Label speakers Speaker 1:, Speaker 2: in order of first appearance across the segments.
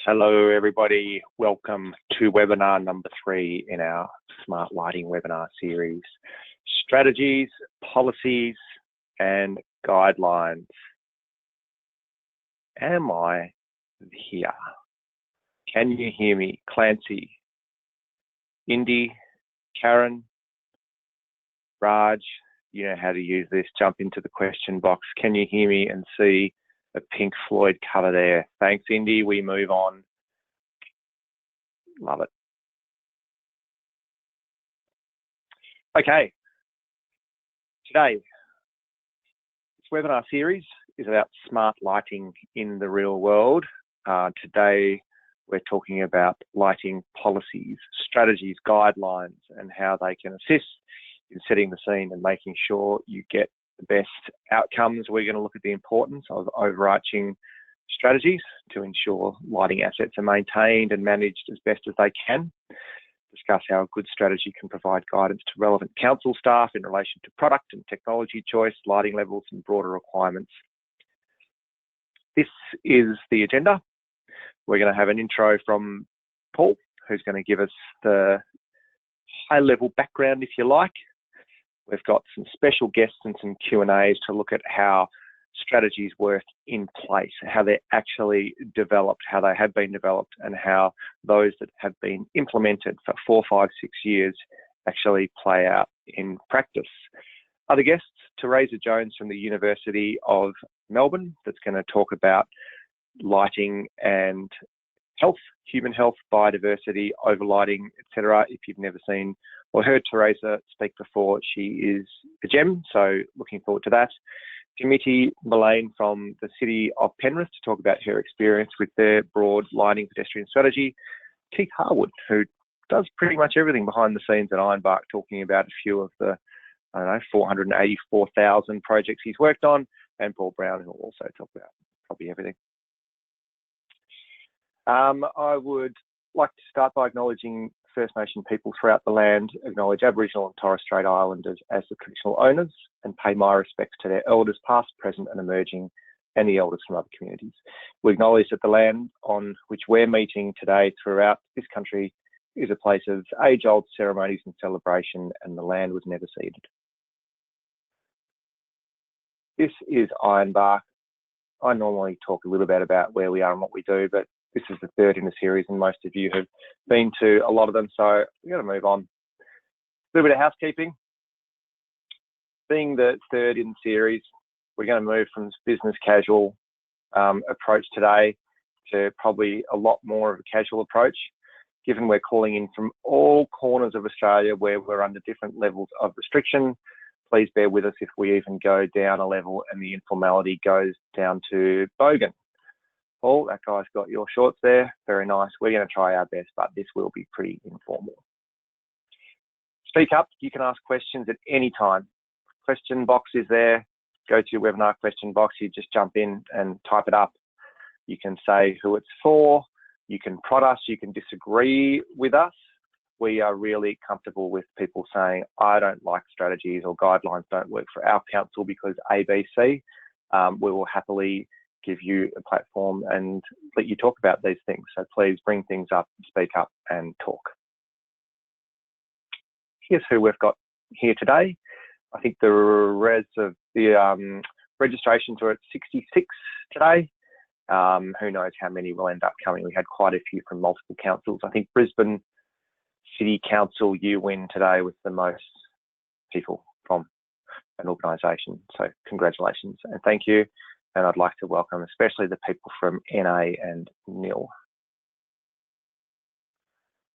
Speaker 1: Hello everybody, welcome to webinar number 3 in our Smart Lighting webinar series. Strategies, policies and guidelines. Am I here? Can you hear me? Clancy, Indy, Karen, Raj, you know how to use this. Jump into the question box. Can you hear me and see a Pink Floyd cover there? Thanks, Indy. We move on. Love it. Okay. Today, this webinar series is about smart lighting in the real world. Today, we're talking about lighting policies, strategies, guidelines, and how they can assist in setting the scene and making sure you get the best outcomes. We're going to look at the importance of overarching strategies to ensure lighting assets are maintained and managed as best as they can. Discuss how a good strategy can provide guidance to relevant council staff in relation to product and technology choice, lighting levels and broader requirements. This is the agenda. We're going to have an intro from Paul, who's going to give us the high-level background, if you like. We've got some special guests and some Q&As to look at how strategies work in place, how they're actually developed, how they have been developed, and how those that have been implemented for 4, 5, 6 years actually play out in practice. Other guests, Theresa Jones from the University of Melbourne, that's going to talk about lighting and health, human health, biodiversity, overlighting, etc. If you've never seen or heard Theresa speak before, she is a gem, so looking forward to that. Dimity, Mullane from the city of Penrith to talk about her experience with their broad lighting pedestrian strategy. Keith Harwood, who does pretty much everything behind the scenes at Ironbark, talking about a few of the, 484,000 projects he's worked on, and Paul Brown, who will also talk about probably everything. I would like to start by acknowledging First Nation people throughout the land, acknowledge Aboriginal and Torres Strait Islanders as the traditional owners, and pay my respects to their elders past, present and emerging, and the elders from other communities. We acknowledge that the land on which we're meeting today throughout this country is a place of age-old ceremonies and celebration, and the land was never ceded. This is Ironbark. I normally talk a little bit about where we are and what we do, but this is the third in the series, and most of you have been to a lot of them, so we're going to move on. A little bit of housekeeping. Being the third in the series, we're going to move from business casual approach today to probably a lot more of a casual approach, given we're calling in from all corners of Australia where we're under different levels of restriction. Please bear with us if we even go down a level and the informality goes down to Bogan. Paul, that guy's got your shorts there. Very nice. We're going to try our best, but this will be pretty informal. Speak up. You can ask questions at any time. Question box is there. Go to your webinar question box. You just jump in and type it up. You can say who it's for. You can prod us. You can disagree with us. We are really comfortable with people saying, I don't like strategies or guidelines don't work for our council because ABC. We will happily give you a platform and let you talk about these things. So please bring things up, speak up and talk. Here's who we've got here today. I think the registrations are at 66 today. Who knows how many will end up coming. We had quite a few from multiple councils. I think Brisbane City Council, you win today with the most people from an organisation. So congratulations and thank you. And I'd like to welcome especially the people from NA and NIL.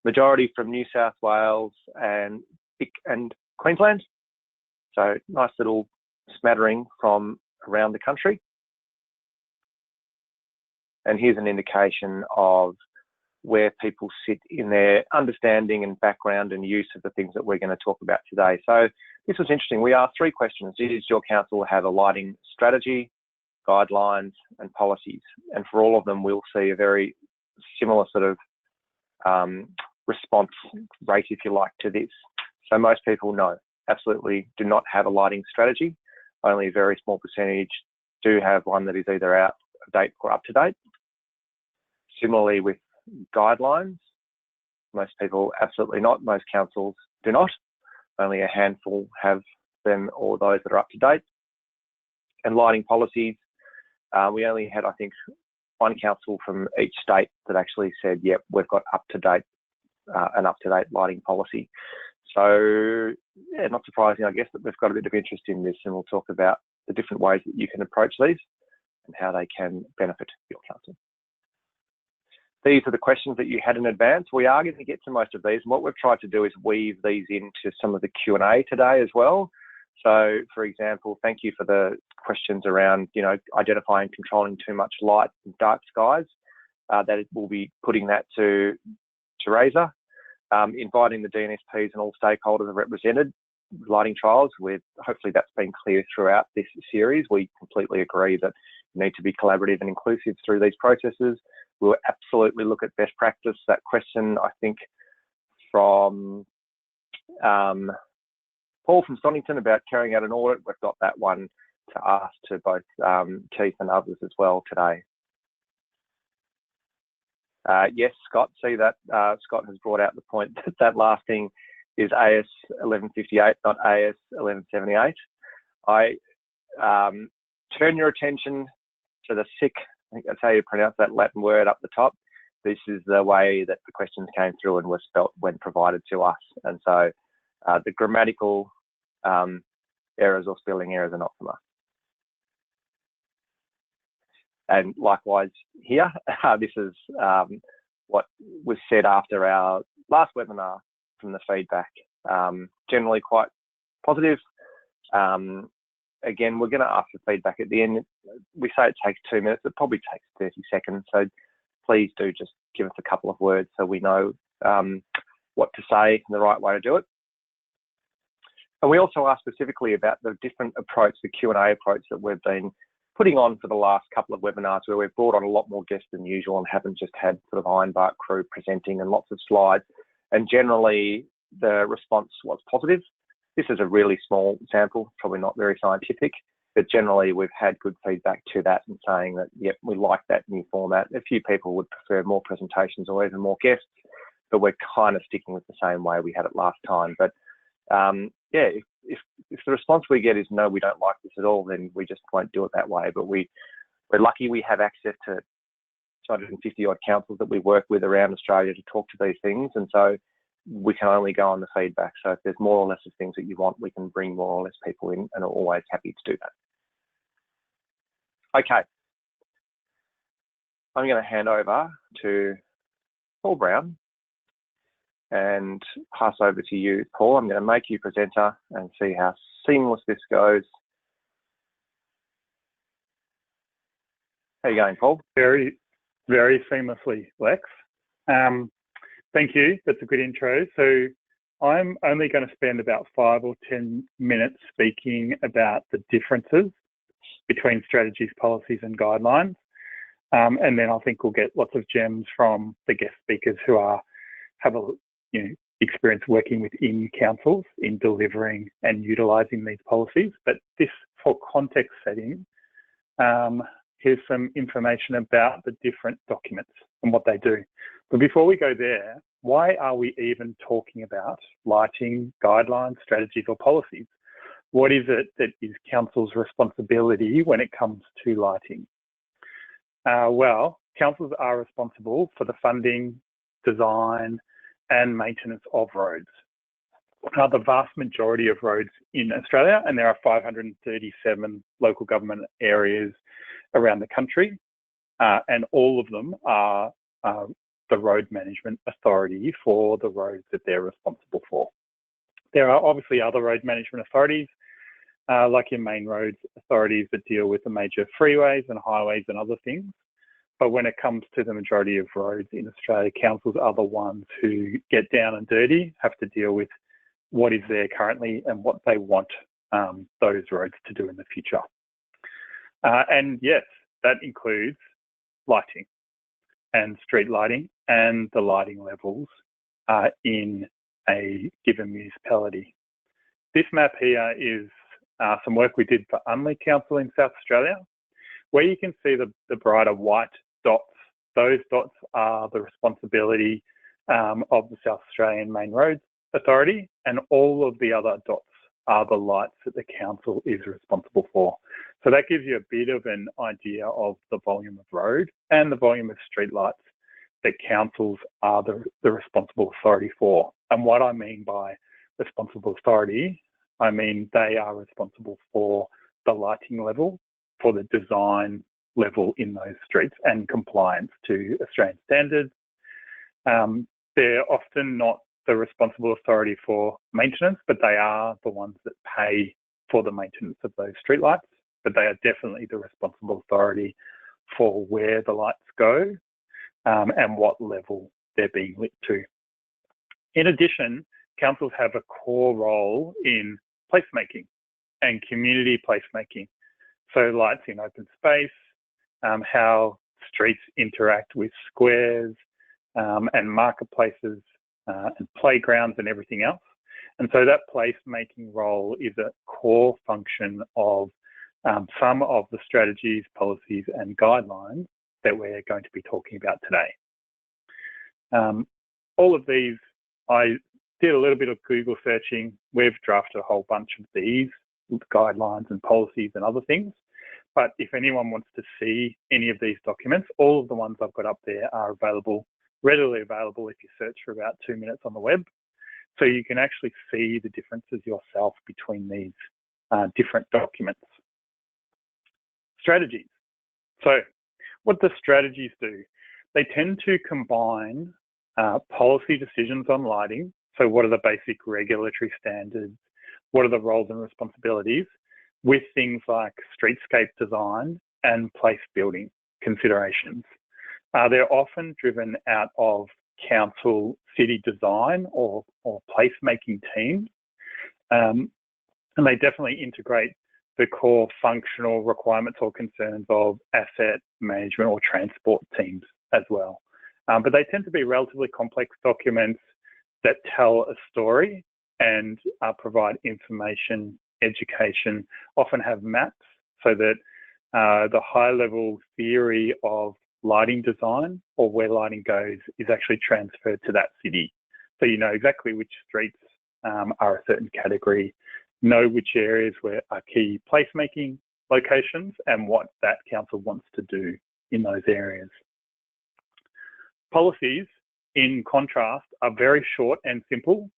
Speaker 1: Majority from New South Wales and Queensland. So nice little smattering from around the country. And here's an indication of where people sit in their understanding and background and use of the things that we're going to talk about today. So this was interesting. We asked 3 questions. Does your council have a lighting strategy, guidelines and policies? And for all of them, we'll see a very similar sort of response rate, if you like, to this. So most people no, absolutely do not have a lighting strategy. Only a very small percentage do have one that is either out of date or up to date. Similarly with guidelines, most people absolutely not. Most councils do not. Only a handful have them, or those that are up to date. And lighting policies, we only had, I think, one council from each state that actually said, yep, we've got an up-to-date lighting policy. So, yeah, not surprising, I guess, that we've got a bit of interest in this, and we'll talk about the different ways that you can approach these and how they can benefit your council. These are the questions that you had in advance. We are going to get to most of these, and what we've tried to do is weave these into some of the Q&A today as well. So, for example, thank you for the questions around, identifying and controlling too much light in dark skies. That we'll be putting that to Theresa, inviting the DNSPs and all stakeholders represented lighting trials. Hopefully that's been clear throughout this series. We completely agree that you need to be collaborative and inclusive through these processes. We'll absolutely look at best practice. That question, I think, from Paul from Stonington about carrying out an audit, we've got that one to ask to both Keith and others as well today. Yes, Scott, see that Scott has brought out the point that that last thing is AS 1158, not AS 1178. I turn your attention to the SIC, I think that's how you pronounce that Latin word up the top. This is the way that the questions came through and were spelt when provided to us. And so the grammatical errors or spelling errors are not from us. And likewise here, this is what was said after our last webinar from the feedback. Generally quite positive. Again, we're going to ask for feedback at the end. We say it takes 2 minutes. It probably takes 30 seconds. So please do just give us a couple of words so we know what to say and the right way to do it. And we also asked specifically about the different approach, the Q&A approach that we've been putting on for the last couple of webinars, where we've brought on a lot more guests than usual and haven't just had sort of Ironbark crew presenting and lots of slides. And generally the response was positive. This is a really small sample, probably not very scientific, but generally we've had good feedback to that and saying that, yep, we like that new format. A few people would prefer more presentations or even more guests, but we're kind of sticking with the same way we had it last time. But yeah, if the response we get is no, we don't like this at all, then we just won't do it that way. But we're lucky we have access to 250 odd councils that we work with around Australia to talk to these things, and so we can only go on the feedback. So if there's more or less of things that you want, we can bring more or less people in, and are always happy to do that. Okay, I'm going to hand over to Paul Brown and pass over to you, Paul. I'm going to make you presenter and see how seamless this goes. How are you going, Paul?
Speaker 2: Very, very seamlessly, Lex. Thank you. That's a good intro. So I'm only going to spend about 5 or 10 minutes speaking about the differences between strategies, policies and guidelines. And then I think we'll get lots of gems from the guest speakers who have experience working within councils in delivering and utilising these policies. But this, for context setting, here's some information about the different documents and what they do. But before we go there, why are we even talking about lighting guidelines, strategies or policies? What is it that is council's responsibility when it comes to lighting? Well, councils are responsible for the funding, design and maintenance of roads. The vast majority of roads in Australia, and there are 537 local government areas around the country, and all of them are the road management authority for the roads that they're responsible for. There are obviously other road management authorities, like your main roads authorities that deal with the major freeways and highways and other things. But when it comes to the majority of roads in Australia, councils are the ones who get down and dirty, have to deal with what is there currently and what they want those roads to do in the future. And yes, that includes lighting and street lighting and the lighting levels in a given municipality. This map here is some work we did for Unley Council in South Australia, where you can see the brighter white dots those dots are the responsibility of the South Australian Main Roads Authority, and all of the other dots are the lights that the council is responsible for. So that gives you a bit of an idea of the volume of road and the volume of street lights that councils are the responsible authority for. And what I mean by responsible authority, I mean they are responsible for the lighting level, for the design level in those streets and compliance to Australian standards. They're often not the responsible authority for maintenance, but they are the ones that pay for the maintenance of those streetlights. But they are definitely the responsible authority for where the lights go and what level they're being lit to. In addition, councils have a core role in placemaking and community placemaking. So lights in open space, how streets interact with squares and marketplaces and playgrounds and everything else. And so that placemaking role is a core function of some of the strategies, policies and guidelines that we're going to be talking about today. All of these, I did a little bit of Google searching. We've drafted a whole bunch of these guidelines and policies and other things. But if anyone wants to see any of these documents, all of the ones I've got up there are available, readily available if you search for about 2 minutes on the web. So you can actually see the differences yourself between these different documents. Strategies. So what the strategies do, they tend to combine policy decisions on lighting. So what are the basic regulatory standards? What are the roles and responsibilities with things like streetscape design and place building considerations? They're often driven out of council city design or placemaking teams. And they definitely integrate the core functional requirements or concerns of asset management or transport teams as well. But they tend to be relatively complex documents that tell a story and provide information, education, often have maps so that the high-level theory of lighting design or where lighting goes is actually transferred to that city. So you know exactly which streets are a certain category, know which areas are key placemaking locations and what that council wants to do in those areas. Policies, in contrast, are very short and simple.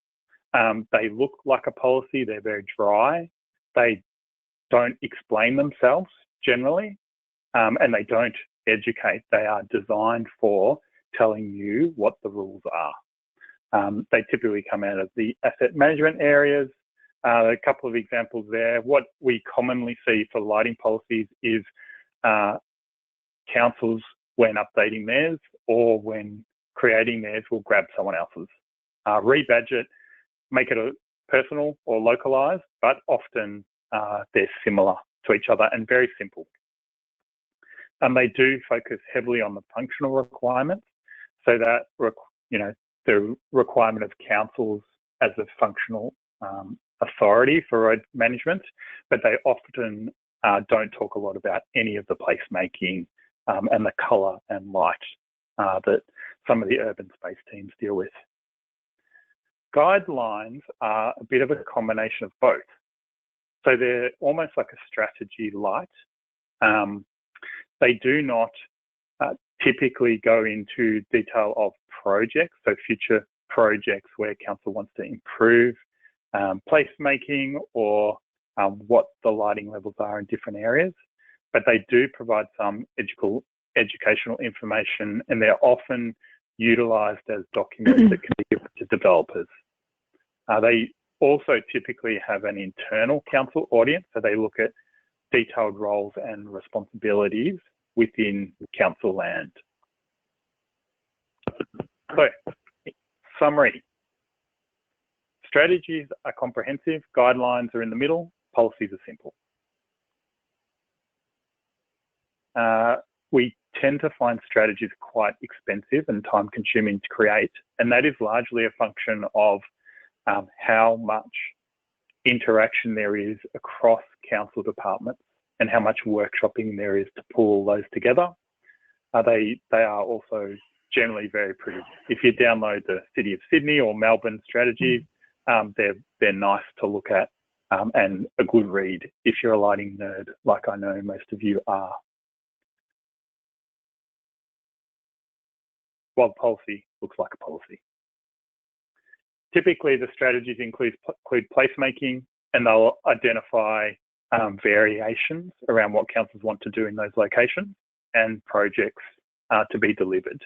Speaker 2: They look like a policy, they're very dry. They don't explain themselves generally, and they don't educate. They are designed for telling you what the rules are. They typically come out of the asset management areas. A couple of examples there. What we commonly see for lighting policies is councils, when updating theirs or when creating theirs, will grab someone else's, rebadge it, make it a personal or localized, but often they're similar to each other and very simple. And they do focus heavily on the functional requirements, so that the requirement of councils as a functional authority for road management, but they often don't talk a lot about any of the placemaking and the colour and light that some of the urban space teams deal with. Guidelines are a bit of a combination of both. So they're almost like a strategy light. They do not typically go into detail of projects, so future projects where council wants to improve placemaking or what the lighting levels are in different areas, but they do provide some educational information, and they're often utilised as documents that can be given to developers. They also typically have an internal council audience, so they look at detailed roles and responsibilities within council land. So, summary. Strategies are comprehensive, guidelines are in the middle, policies are simple. We tend to find strategies quite expensive and time consuming to create, and that is largely a function of how much interaction there is across council departments and how much workshopping there is to pull those together. They are also generally very pretty. If you download the City of Sydney or Melbourne strategies, they're nice to look at and a good read if you're a lighting nerd, like I know most of you are. Well, policy looks like a policy. Typically, the strategies include placemaking, and they'll identify variations around what councils want to do in those locations and projects to be delivered,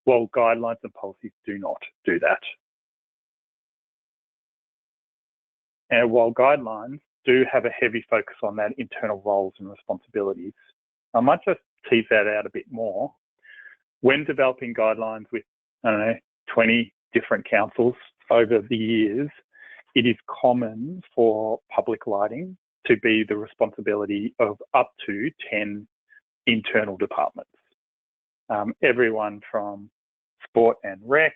Speaker 2: while guidelines and policies do not do that. And while guidelines do have a heavy focus on that internal roles and responsibilities, I might just tease that out a bit more. When developing guidelines with, 20 different councils over the years, it is common for public lighting to be the responsibility of up to 10 internal departments. Everyone from sport and rec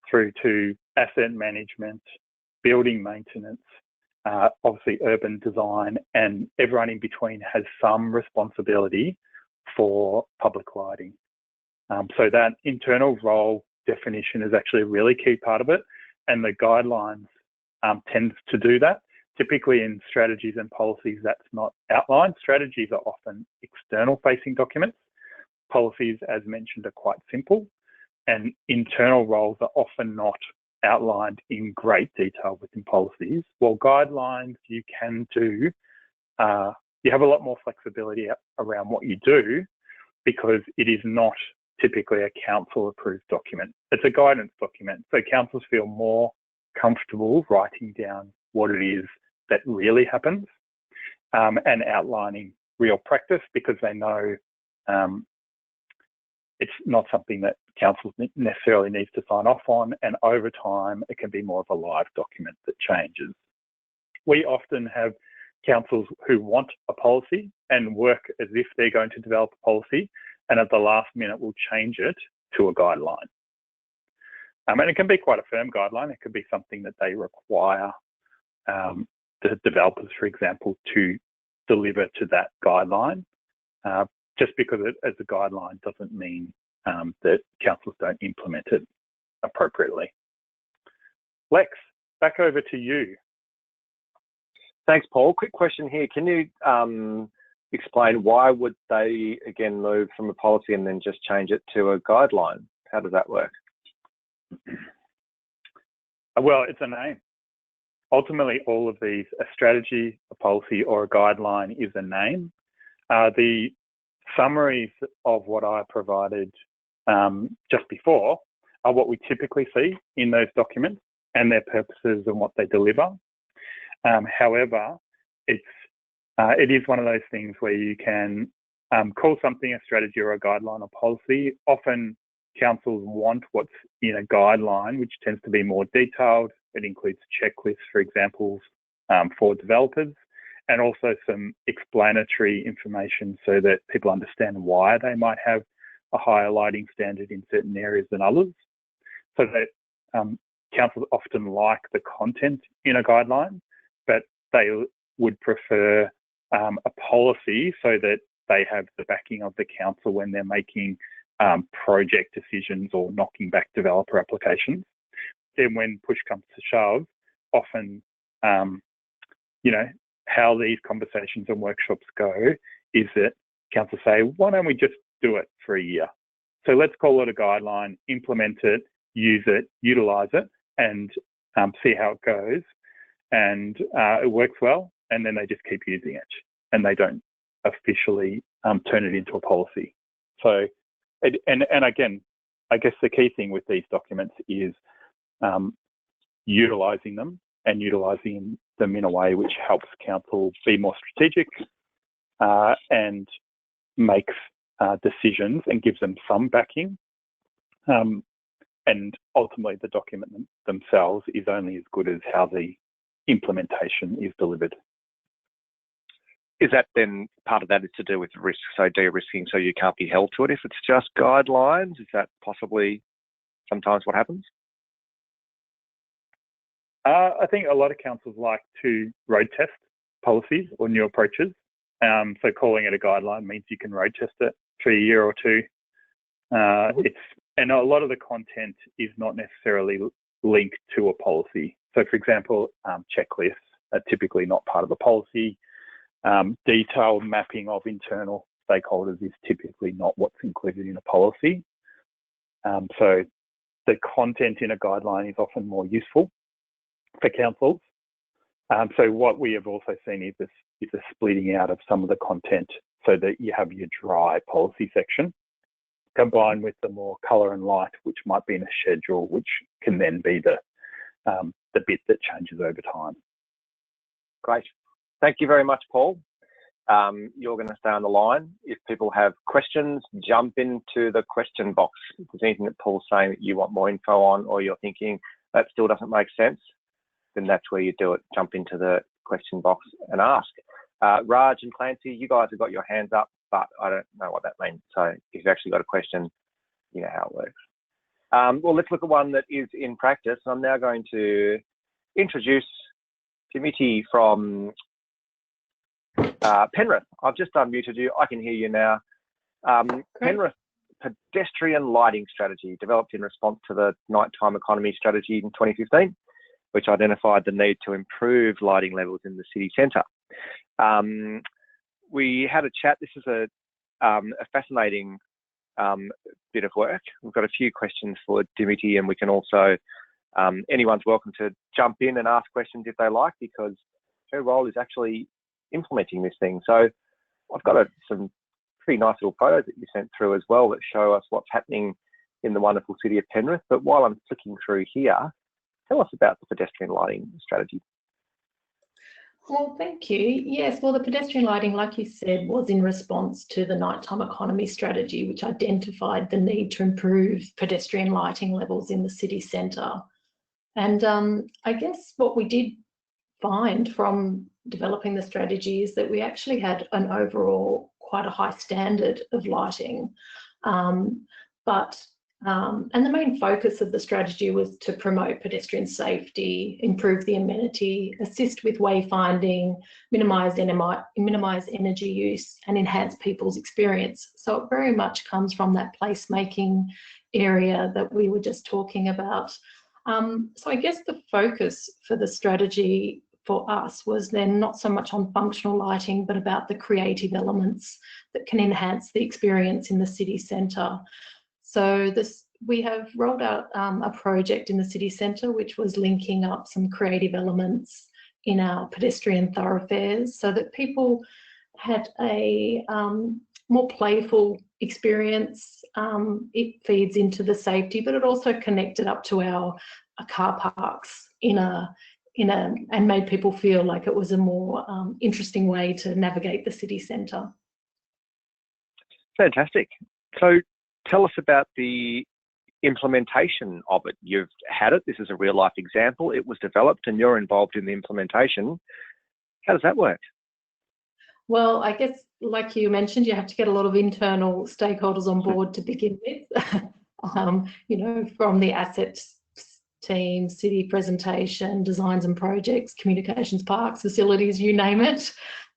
Speaker 2: through to asset management, building maintenance, obviously urban design, and everyone in between has some responsibility for public lighting. So that internal role definition is actually a really key part of it, and the guidelines tend to do that. Typically in strategies and policies, that's not outlined. Strategies are often external facing documents. Policies, as mentioned, are quite simple, and internal roles are often not outlined in great detail within policies. While guidelines, you can do, you have a lot more flexibility around what you do because it is not typically a council approved document. It's a guidance document. So councils feel more comfortable writing down what it is that really happens and outlining real practice because they know it's not something that councils necessarily needs to sign off on, and over time it can be more of a live document that changes. We often have councils who want a policy and work as if they're going to develop a policy, and at the last minute will change it to a guideline. And it can be quite a firm guideline. It could be something that they require the developers, for example, to deliver to that guideline. Just because it as a guideline doesn't mean that councils don't implement it appropriately. Lex, back over to you.
Speaker 1: Thanks, Paul. Quick question here. Can you explain why would they, again, move from a policy and then just change it to a guideline? How does that work?
Speaker 2: Well, it's a name. Ultimately, all of these, a strategy, a policy, or a guideline is a name. The summaries of what I provided just before are what we typically see in those documents and their purposes and what they deliver. However, it is one of those things where you can call something a strategy or a guideline or policy. Often councils want what's in a guideline, which tends to be more detailed. It includes checklists, for example, for developers, and also some explanatory information so that people understand why they might have a higher lighting standard in certain areas than others. So that councils often like the content in a guideline, but they would prefer a policy so that they have the backing of the council when they're making project decisions or knocking back developer applications. Then when push comes to shove, often, how these conversations and workshops go is that councils say, why don't we just do it for a year? So let's call it a guideline, implement it, use it, utilise it, and see how it goes. And it works well, and then they just keep using it, and they don't officially turn it into a policy. So, and again, I guess the key thing with these documents is utilising them and utilising them in a way which helps council be more strategic and makes decisions and gives them some backing. And ultimately, the document themselves is only as good as how the implementation is delivered.
Speaker 1: Is that then part of that is to do with risk, so de-risking, so you can't be held to it if it's just guidelines? Is that possibly sometimes what happens?
Speaker 2: I think a lot of councils like to road test policies or new approaches. So calling it a guideline means you can road test it for a year or two And a lot of the content is not necessarily linked to a policy. So, for example, checklists are typically not part of a policy. Detailed mapping of internal stakeholders is typically not what's included in a policy. So the content in a guideline is often more useful for councils. So what we have also seen is a splitting out of some of the content so that you have your dry policy section combined with the more colour and light, which might be in a schedule, which can then be the bit that changes over time.
Speaker 1: Great. Thank you very much, Paul. You're going to stay on the line. If people have questions, jump into the question box. If there's anything that Paul's saying that you want more info on, or you're thinking that still doesn't make sense, then that's where you do it. Jump into the question box and ask. Raj and Clancy, you guys have got your hands up, but I don't know what that means. So if you've actually got a question, you know how it works. Well, let's look at one that is in practice. I'm now going to introduce Dimity from Penrith. I've just unmuted you. I can hear you now. Penrith pedestrian lighting strategy developed in response to the nighttime economy strategy in 2015, which identified the need to improve lighting levels in the city centre. We had a chat. This is a fascinating bit of work. We've got a few questions for Dimity, and we can also, anyone's welcome to jump in and ask questions if they like, because her role is actually implementing this thing. So I've got some pretty nice little photos that you sent through as well that show us what's happening in the wonderful city of Penrith. But while I'm flicking through here, tell us about the pedestrian lighting strategy.
Speaker 3: Well, thank you. Yes, well, the pedestrian lighting, like you said, was in response to the nighttime economy strategy, which identified the need to improve pedestrian lighting levels in the city centre. And I guess what we did find from developing the strategy is that we actually had an overall quite a high standard of lighting. And the main focus of the strategy was to promote pedestrian safety, improve the amenity, assist with wayfinding, minimise energy use, and enhance people's experience. So it very much comes from that placemaking area that we were just talking about. So I guess the focus for the strategy for us was then not so much on functional lighting, but about the creative elements that can enhance the experience in the city centre. So we have rolled out a project in the city centre which was linking up some creative elements in our pedestrian thoroughfares so that people had a more playful experience. It feeds into the safety, but it also connected up to our car parks and made people feel like it was a more interesting way to navigate the city centre.
Speaker 1: Fantastic. So tell us about the implementation of it. You've had it. This is a real life example. It was developed and you're involved in the implementation. How does that work?
Speaker 3: Well, I guess, like you mentioned, you have to get a lot of internal stakeholders on board to begin with. You know, from the assets team, city presentation, designs and projects, communications, parks, facilities, you name it.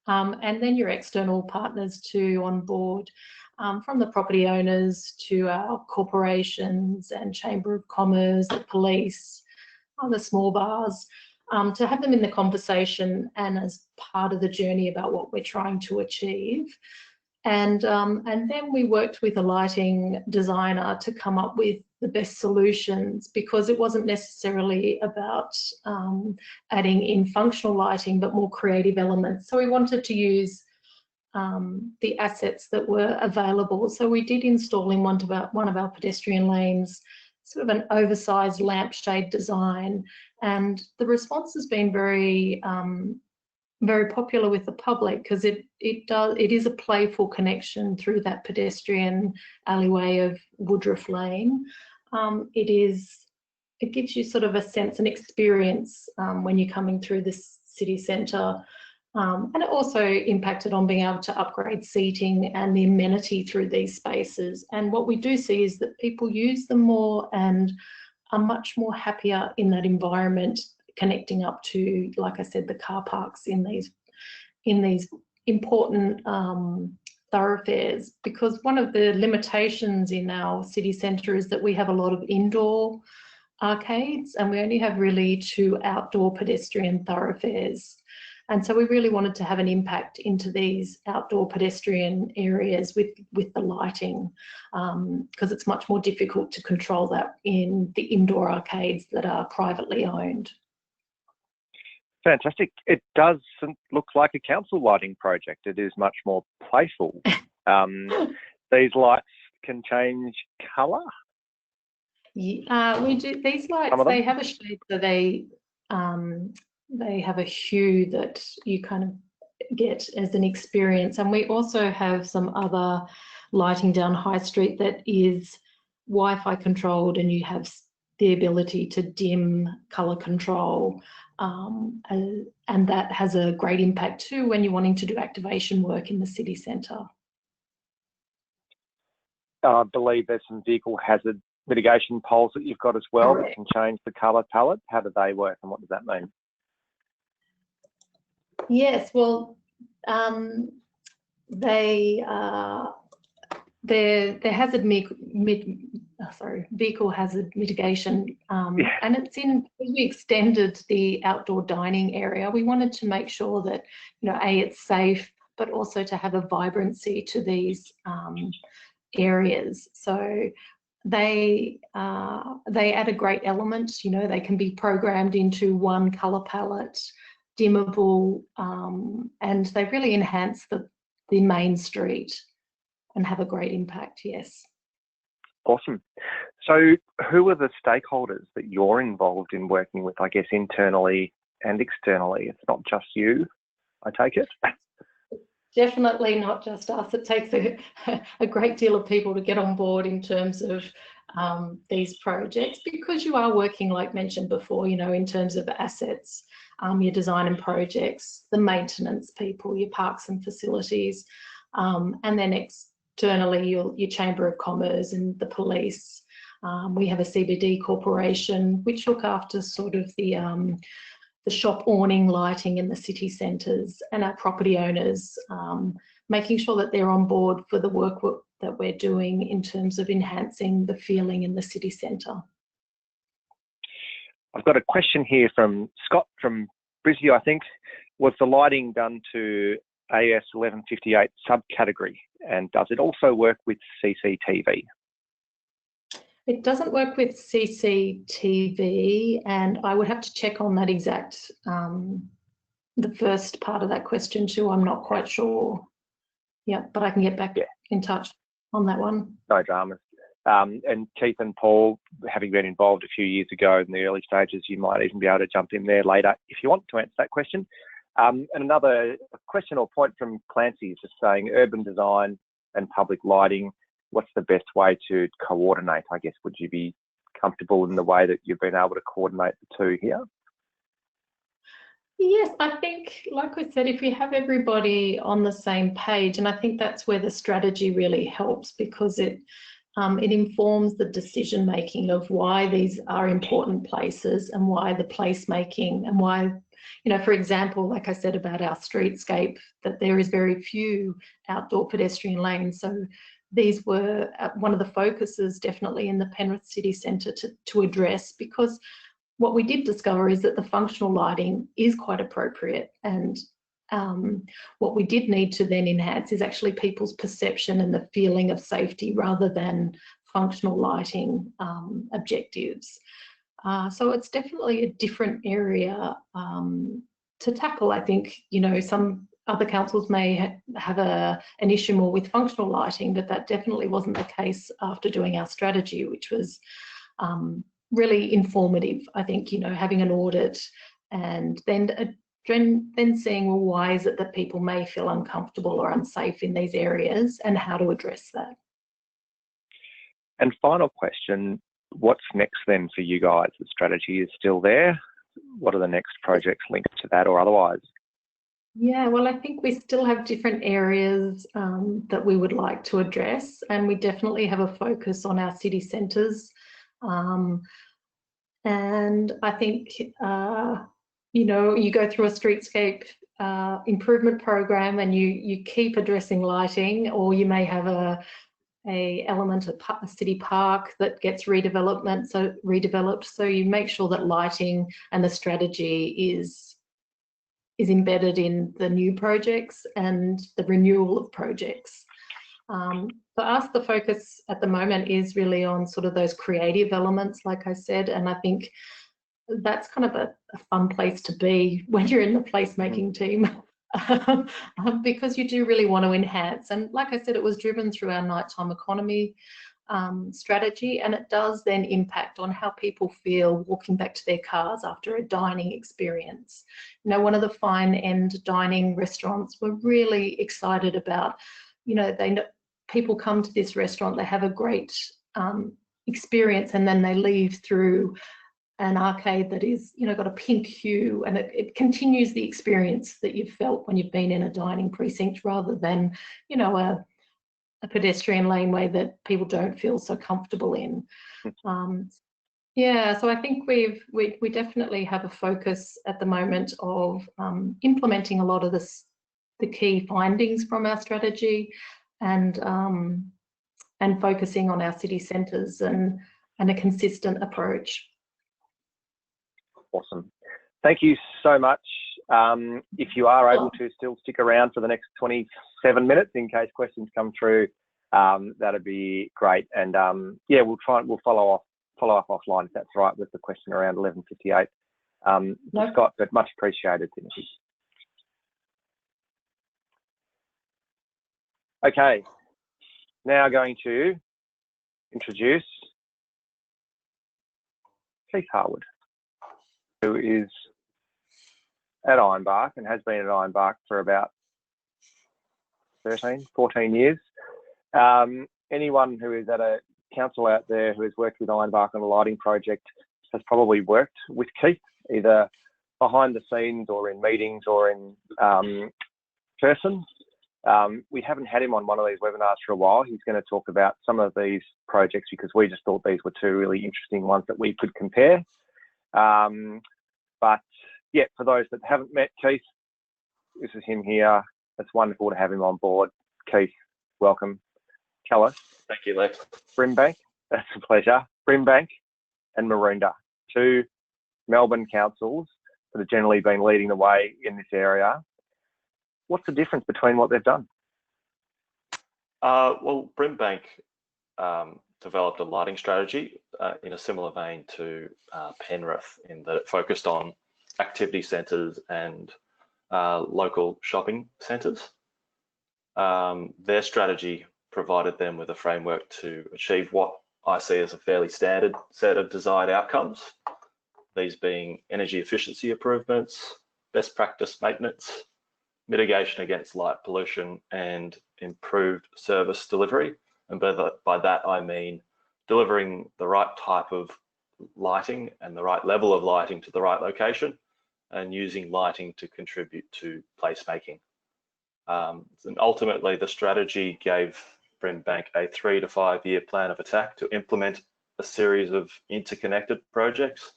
Speaker 3: And then your external partners too on board. From the property owners to our corporations and Chamber of Commerce, the police, the small bars, to have them in the conversation and as part of the journey about what we're trying to achieve. And then we worked with a lighting designer to come up with the best solutions, because it wasn't necessarily about adding in functional lighting, but more creative elements. So we wanted to use the assets that were available. So we did install in one of our pedestrian lanes sort of an oversized lampshade design, and the response has been very popular with the public, because it is a playful connection through that pedestrian alleyway of Woodruff Lane. It gives you sort of a sense and experience when you're coming through this city centre. And it also impacted on being able to upgrade seating and the amenity through these spaces. And what we do see is that people use them more and are much more happier in that environment, connecting up to, like I said, the car parks in these important thoroughfares, because one of the limitations in our city centre is that we have a lot of indoor arcades and we only have really 2 outdoor pedestrian thoroughfares. And so we really wanted to have an impact into these outdoor pedestrian areas with the lighting, because it's much more difficult to control that in the indoor arcades that are privately owned.
Speaker 1: Fantastic. It doesn't look like a council lighting project. It is much more playful. These lights can change colour?
Speaker 3: We do. These lights, they have a shade, so they have a hue that you kind of get as an experience. And we also have some other lighting down High Street that is Wi-Fi controlled, and you have the ability to dim colour control. And that has a great impact too when you're wanting to do activation work in the city centre.
Speaker 1: I believe there's some vehicle hazard mitigation poles that you've got as well that can change the colour palette. How do they work and what does that mean?
Speaker 3: Yes, well, they're hazard vehicle hazard mitigation, and it's as we extended the outdoor dining area, we wanted to make sure that, it's safe, but also to have a vibrancy to these areas. So they add a great element. They can be programmed into one colour palette, dimmable, and they really enhance the main street and have a great impact. Yes.
Speaker 1: Awesome. So who are the stakeholders that you're involved in working with, I guess, internally and externally? It's not just you, I take it?
Speaker 3: Definitely not just us. It takes a great deal of people to get on board in terms of these projects, because you are working, like mentioned before, in terms of assets, your design and projects, the maintenance people, your parks and facilities, and then externally your Chamber of Commerce and the police. We have a CBD corporation which look after sort of the shop awning lighting in the city centres, and our property owners, making sure that they're on board for the work that we're doing in terms of enhancing the feeling in the city centre.
Speaker 1: I've got a question here from Scott from Brisbane, I think. Was the lighting done to AS 1158 subcategory, and does it also work with CCTV?
Speaker 3: It doesn't work with CCTV, and I would have to check on that exact, the first part of that question too. I'm not quite sure. Yeah, but I can get back in touch on that one. No
Speaker 1: dramas. And Keith and Paul, having been involved a few years ago in the early stages, you might even be able to jump in there later if you want to answer that question. And another question or point from Clancy is just saying urban design and public lighting, what's the best way to coordinate? I guess, would you be comfortable in the way that you've been able to coordinate the two here?
Speaker 3: Yes, I think, like I said, if you have everybody on the same page, and I think that's where the strategy really helps, because it informs the decision making of why these are important places and why the placemaking and why, for example, like I said about our streetscape, that there is very few outdoor pedestrian lanes. So these were one of the focuses definitely in the Penrith City Centre to address, because what we did discover is that the functional lighting is quite appropriate, and what we did need to then enhance is actually people's perception and the feeling of safety rather than functional lighting objectives. So it's definitely a different area to tackle. I think, some other councils may have an issue more with functional lighting, but that definitely wasn't the case after doing our strategy, which was really informative. I think, having an audit and then seeing, well, why is it that people may feel uncomfortable or unsafe in these areas, and how to address that.
Speaker 1: And final question, what's next then for you guys? The strategy is still there. What are the next projects linked to that or otherwise?
Speaker 3: Yeah, well, I think we still have different areas that we would like to address, and we definitely have a focus on our city centres. And I think, you go through a streetscape improvement program and you keep addressing lighting, or you may have a element of a city park that gets redeveloped, so you make sure that lighting and the strategy is embedded in the new projects and the renewal of projects. For us, the focus at the moment is really on sort of those creative elements, like I said, and I think that's kind of a fun place to be when you're in the placemaking team. Because you do really want to enhance, and like I said, it was driven through our nighttime economy strategy, and it does then impact on how people feel walking back to their cars after a dining experience. You know, one of the fine end dining restaurants were really excited about, you know, people come to this restaurant, they have a great experience, and then they leave through an arcade that is, you know, got a pink hue, and it continues the experience that you've felt when you've been in a dining precinct, rather than, you know, a pedestrian laneway that people don't feel so comfortable in. Yeah, so I think we definitely have a focus at the moment of implementing a lot of the key findings from our strategy, and focusing on our city centres and a consistent approach.
Speaker 1: Awesome. Thank you so much. If you are able to still stick around for the next 27 minutes in case questions come through, that'd be great. And yeah, we'll follow up offline if that's right with the question around 11:58. Scott, but much appreciated, Dimity. Okay, now going to introduce Keith Harwood, who is at Ironbark and has been at Ironbark for about 14 years. Anyone who is at a council out there who has worked with Ironbark on a lighting project has probably worked with Keith, either behind the scenes or in meetings or in person. We haven't had him on one of these webinars for a while. He's going to talk about some of these projects because we just thought these were two really interesting ones that we could compare. But yeah, for those that haven't met Keith, this is him here. It's wonderful to have him on board. Keith, welcome. Tell us.
Speaker 4: Thank you, Lex.
Speaker 1: Brimbank, that's a pleasure. Brimbank and Maroondah, two Melbourne councils that have generally been leading the way in this area. What's the difference between what they've done?
Speaker 4: Well, Brimbank developed a lighting strategy in a similar vein to Penrith, in that it focused on activity centres and local shopping centres. Their strategy provided them with a framework to achieve what I see as a fairly standard set of desired outcomes, these being energy efficiency improvements, best practice maintenance, mitigation against light pollution, and improved service delivery. And by that I mean delivering the right type of lighting and the right level of lighting to the right location, and using lighting to contribute to placemaking. And ultimately, the strategy gave Brimbank a 3 to 5 year plan of attack to implement a series of interconnected projects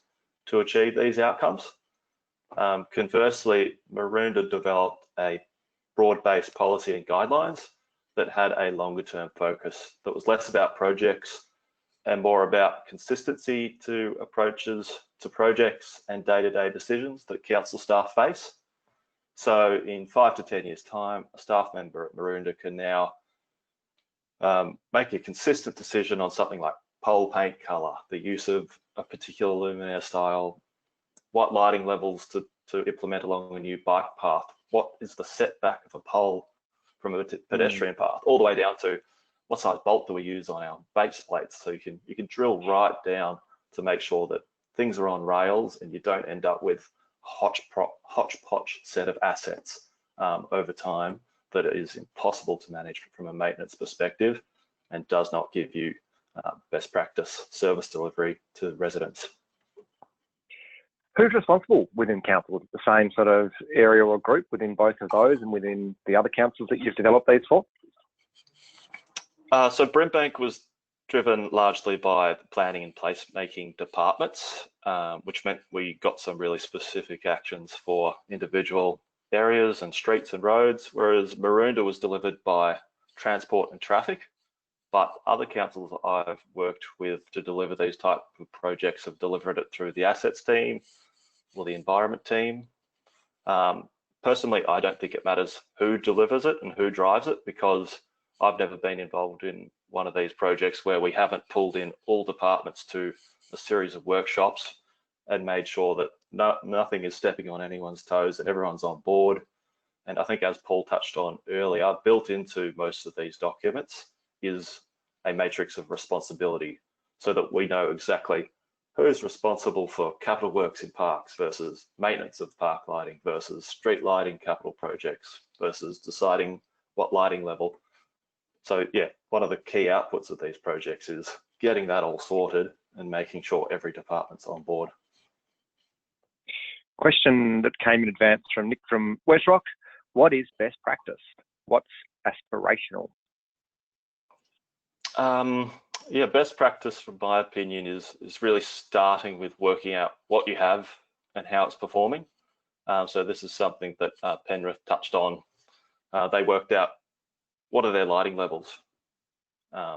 Speaker 4: to achieve these outcomes. Conversely, Maroondah developed a broad-based policy and guidelines that had a longer-term focus that was less about projects and more about consistency to approaches to projects and day-to-day decisions that council staff face. So in 5 to 10 years' time, a staff member at Maroondah can now make a consistent decision on something like pole paint colour, the use of a particular luminaire style, what lighting levels to implement along a new bike path, what is the setback of a pole from a pedestrian path, all the way down to what size bolt do we use on our base plates. So you can drill right down to make sure that things are on rails and you don't end up with hodgepodge set of assets over time that is impossible to manage from a maintenance perspective and does not give you best practice service delivery to residents.
Speaker 1: Who's responsible within council? Is it the same sort of area or group within both of those and within the other councils that you've developed these for?
Speaker 4: So Brimbank was driven largely by the planning and placemaking departments, which meant we got some really specific actions for individual areas and streets and roads, whereas Maroondah was delivered by transport and traffic. But other councils I've worked with to deliver these type of projects have delivered it through the assets team or the environment team. Personally, I don't think it matters who delivers it and who drives it, because I've never been involved in one of these projects where we haven't pulled in all departments to a series of workshops and made sure that nothing is stepping on anyone's toes and everyone's on board. And I think, as Paul touched on earlier, built into most of these documents is a matrix of responsibility, so that we know exactly who's responsible for capital works in parks versus maintenance of park lighting versus street lighting capital projects versus deciding what lighting level. So yeah, one of the key outputs of these projects is getting that all sorted and making sure every department's on board.
Speaker 1: Question that came in advance from Nick from West Rock. What is best practice? What's aspirational?
Speaker 4: Yeah, best practice, from my opinion, is really starting with working out what you have and how it's performing. So this is something that Penrith touched on. They worked out what are their lighting levels.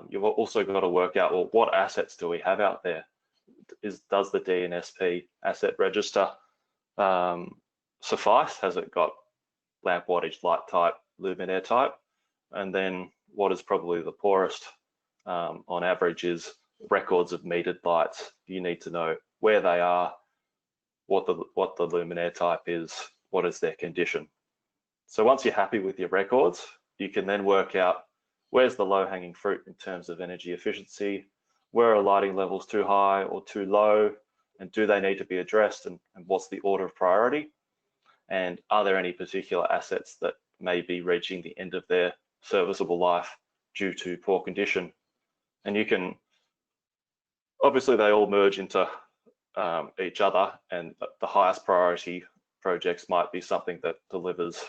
Speaker 4: You've also got to work out, well, what assets do we have out there? Does the DNSP asset register suffice? Has it got lamp wattage, light type, luminaire type? And then what is probably the poorest on average is records of metered lights. You need to know where they are, what the luminaire type is, what is their condition. So once you're happy with your records, you can then work out where's the low-hanging fruit in terms of energy efficiency, where are lighting levels too high or too low, and do they need to be addressed, and what's the order of priority, and are there any particular assets that may be reaching the end of their serviceable life due to poor condition. And you can, obviously they all merge into each other, and the highest priority projects might be something that delivers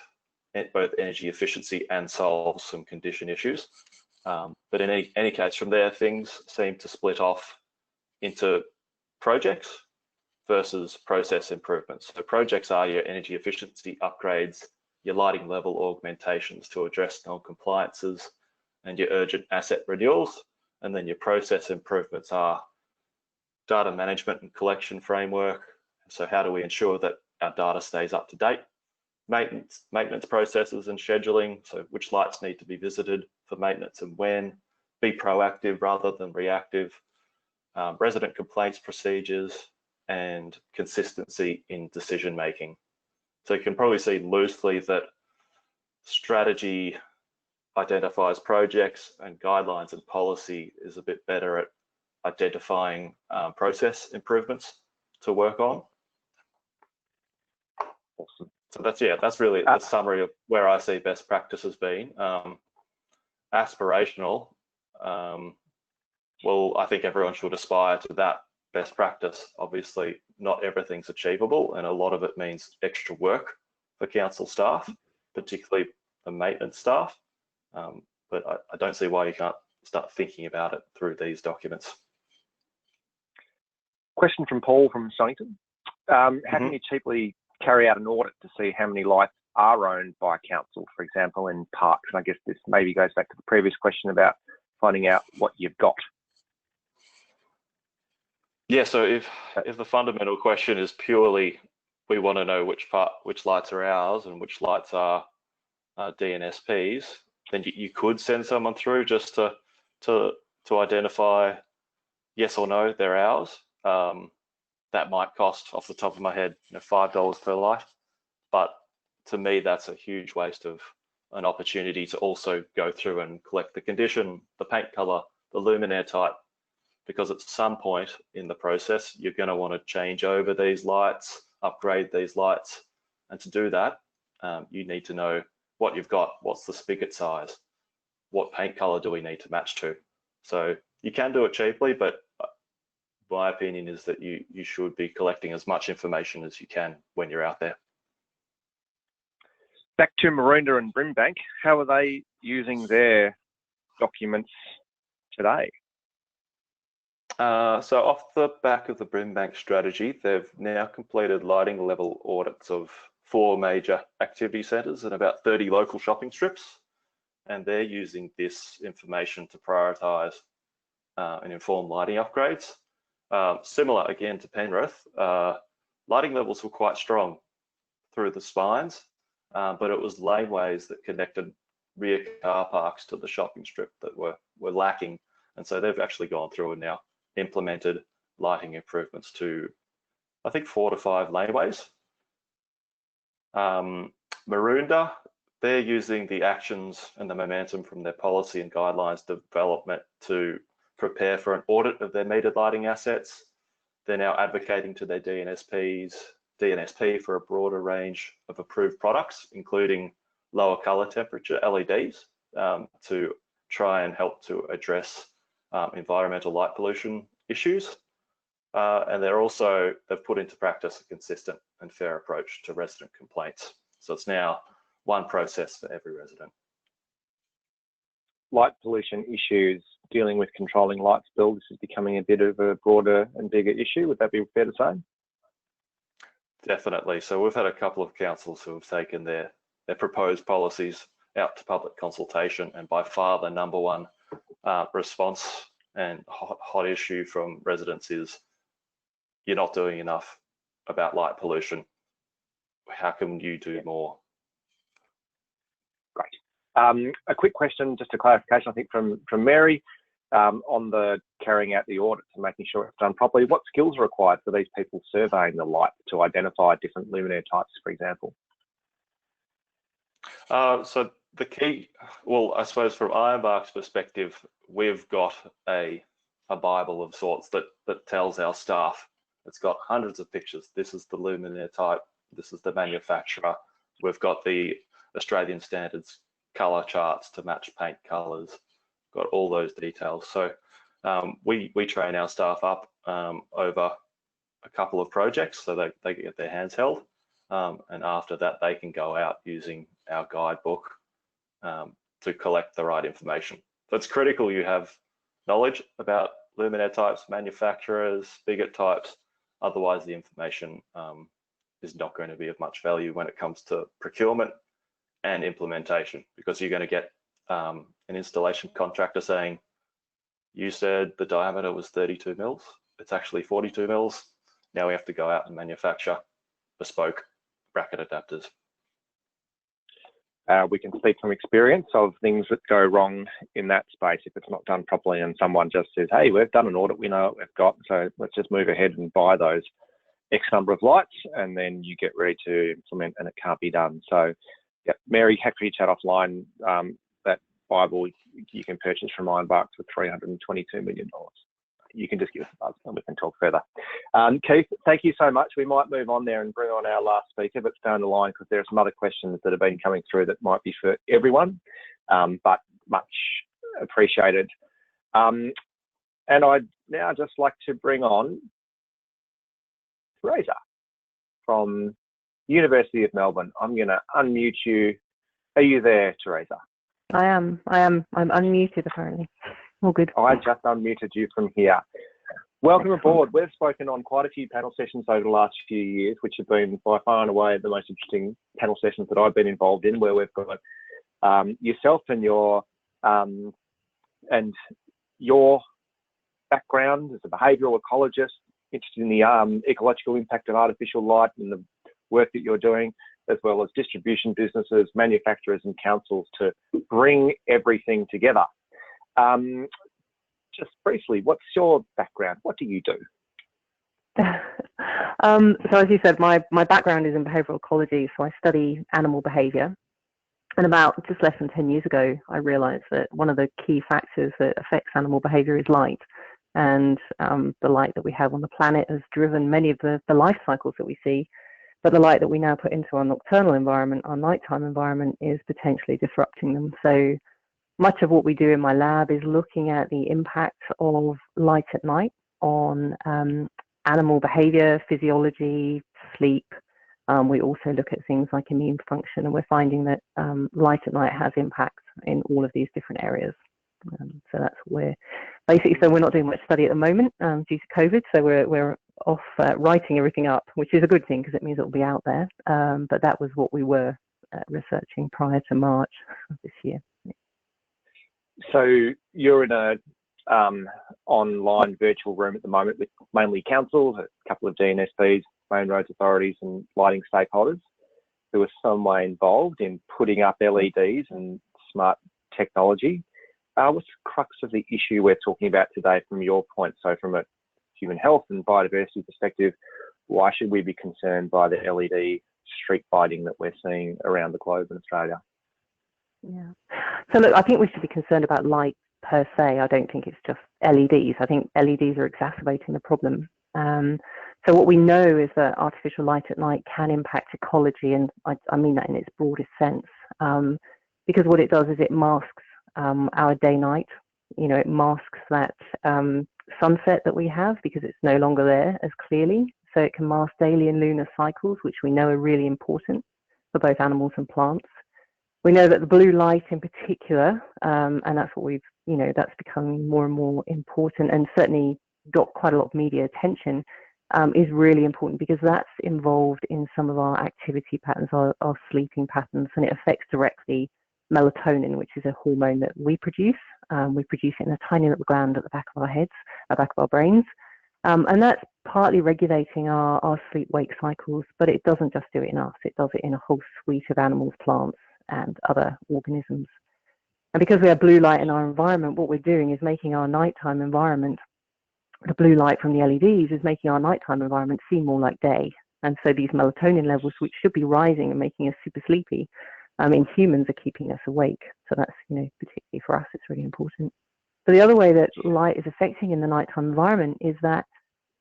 Speaker 4: both energy efficiency and solves some condition issues. But in any case, from there, things seem to split off into projects versus process improvements. So projects are your energy efficiency upgrades, your lighting level augmentations to address non-compliances, and your urgent asset renewals. And then your process improvements are data management and collection framework. So how do we ensure that our data stays up to date? Maintenance processes and scheduling. So which lights need to be visited for maintenance and when? Be proactive rather than reactive. Resident complaints procedures and consistency in decision making. So you can probably see loosely that strategy identifies projects and guidelines, and policy is a bit better at identifying process improvements to work on.
Speaker 1: Awesome.
Speaker 4: So that's really the summary of where I see best practices being. Aspirational, well, I think everyone should aspire to that best practice. Obviously, not everything's achievable, and a lot of it means extra work for council staff, particularly the maintenance staff. But I don't see why you can't start thinking about it through these documents.
Speaker 1: Question from Paul from Stonington. How can you cheaply carry out an audit to see how many lights are owned by council, for example, in parks? And I guess this maybe goes back to the previous question about finding out what you've got.
Speaker 4: Yeah, so if the fundamental question is purely we want to know which lights are ours and which lights are DNSPs, then you could send someone through just to identify yes or no they're ours. That might cost, off the top of my head, $5 per light. But to me, that's a huge waste of an opportunity to also go through and collect the condition, the paint color, the luminaire type, because at some point in the process, you're going to want to change over these lights, upgrade these lights. And to do that, you need to know what you've got, what's the spigot size, what paint color do we need to match to. So you can do it cheaply, but my opinion is that you should be collecting as much information as you can when you're out there.
Speaker 1: Back to Maroondah and Brimbank, how are they using their documents today?
Speaker 4: So off the back of the Brimbank strategy, they've now completed lighting level audits of 4 major activity centres and about 30 local shopping strips, and they're using this information to prioritise and inform lighting upgrades. Similar again to Penrith, lighting levels were quite strong through the spines, but it was laneways that connected rear car parks to the shopping strip that were lacking, and so they've actually gone through and now implemented lighting improvements to, I think, 4 to 5 laneways. Maroondah, they're using the actions and the momentum from their policy and guidelines development to prepare for an audit of their metered lighting assets. They're now advocating to their DNSP for a broader range of approved products, including lower color temperature LEDs, to try and help to address environmental light pollution issues. And they've put into practice a consistent and fair approach to resident complaints. So it's now one process for every resident.
Speaker 1: Light pollution issues, dealing with controlling light spill, this is becoming a bit of a broader and bigger issue. Would that be fair to say?
Speaker 4: Definitely. So we've had a couple of councils who have taken their proposed policies out to public consultation, and by far the number one response and hot issue from residents is, you're not doing enough about light pollution. How can you do more?
Speaker 1: Great. A quick question, just a clarification, I think from Mary, on the carrying out the audits and making sure it's done properly. What skills are required for these people surveying the light to identify different luminaire types, for example?
Speaker 4: So the key, well, I suppose from Ironbark's perspective, we've got a Bible of sorts that tells our staff. It's got hundreds of pictures. This is the luminaire type. This is the manufacturer. We've got the Australian standards colour charts to match paint colours. Got all those details. So we train our staff up over a couple of projects so they get their hands held. And after that, they can go out using our guidebook to collect the right information. So it's critical you have knowledge about luminaire types, manufacturers, spigot types. Otherwise, the information is not going to be of much value when it comes to procurement and implementation, because you're going to get an installation contractor saying, you said the diameter was 32 mils, it's actually 42 mils. Now we have to go out and manufacture bespoke bracket adapters.
Speaker 1: We can speak from experience of things that go wrong in that space if it's not done properly and someone just says, hey, we've done an audit, we know what we've got, so let's just move ahead and buy those X number of lights, and then you get ready to implement and it can't be done. So yeah, Mary, happy to chat offline. That Bible you can purchase from Ironbark for $322 million. You can just give us a buzz and we can talk further. Keith, thank you so much. We might move on there and bring on our last speaker, but stay on the line because there are some other questions that have been coming through that might be for everyone, but much appreciated. And I'd now just like to bring on Theresa from University of Melbourne. I'm going to unmute you. Are you there, Theresa?
Speaker 5: I am. I'm unmuted apparently. All good.
Speaker 1: I just unmuted you from here. Welcome aboard. We've spoken on quite a few panel sessions over the last few years, which have been by far and away the most interesting panel sessions that I've been involved in, where we've got yourself and your background as a behavioural ecologist, interested in the ecological impact of artificial light and the work that you're doing, as well as distribution businesses, manufacturers and councils to bring everything together. Just briefly, what's your background? What do you do?
Speaker 5: So as you said, my background is in behavioural ecology, so I study animal behaviour. And about just less than 10 years ago, I realised that one of the key factors that affects animal behaviour is light. And the light that we have on the planet has driven many of the life cycles that we see. But the light that we now put into our nocturnal environment, our nighttime environment, is potentially disrupting them. So much of what we do in my lab is looking at the impact of light at night on animal behaviour, physiology, sleep. We also look at things like immune function, and we're finding that light at night has impacts in all of these different areas. So that's where basically, so we're not doing much study at the moment due to COVID. So we're writing everything up, which is a good thing because it means it'll be out there. But that was what we were researching prior to March of this year.
Speaker 1: So you're in a online virtual room at the moment with mainly councils, a couple of DNSPs, main roads authorities and lighting stakeholders who are some way involved in putting up LEDs and smart technology. What's the crux of the issue we're talking about today from your point? So from a human health and biodiversity perspective, why should we be concerned by the LED street lighting that we're seeing around the globe in Australia?
Speaker 5: Yeah. So look, I think we should be concerned about light per se. I don't think it's just LEDs. I think LEDs are exacerbating the problem. So what we know is that artificial light at night can impact ecology, and I mean that in its broadest sense, because what it does is it masks our day-night. You know, it masks that sunset that we have because it's no longer there as clearly. So it can mask daily and lunar cycles, which we know are really important for both animals and plants. We know that the blue light in particular, and that's what we've, you know, that's becoming more and more important and certainly got quite a lot of media attention, is really important because that's involved in some of our activity patterns, our sleeping patterns, and it affects directly melatonin, which is a hormone that we produce. We produce it in a tiny little gland at the back of our heads, at the back of our brains. And that's partly regulating our sleep-wake cycles, but it doesn't just do it in us. It does it in a whole suite of animals, plants, and other organisms. And because we have blue light in our environment, what we're doing is making our nighttime environment, the blue light from the LEDs is making our nighttime environment seem more like day. And so these melatonin levels, which should be rising and making us super sleepy, in humans are keeping us awake. So that's, you know, particularly for us, it's really important. So the other way that light is affecting in the nighttime environment is that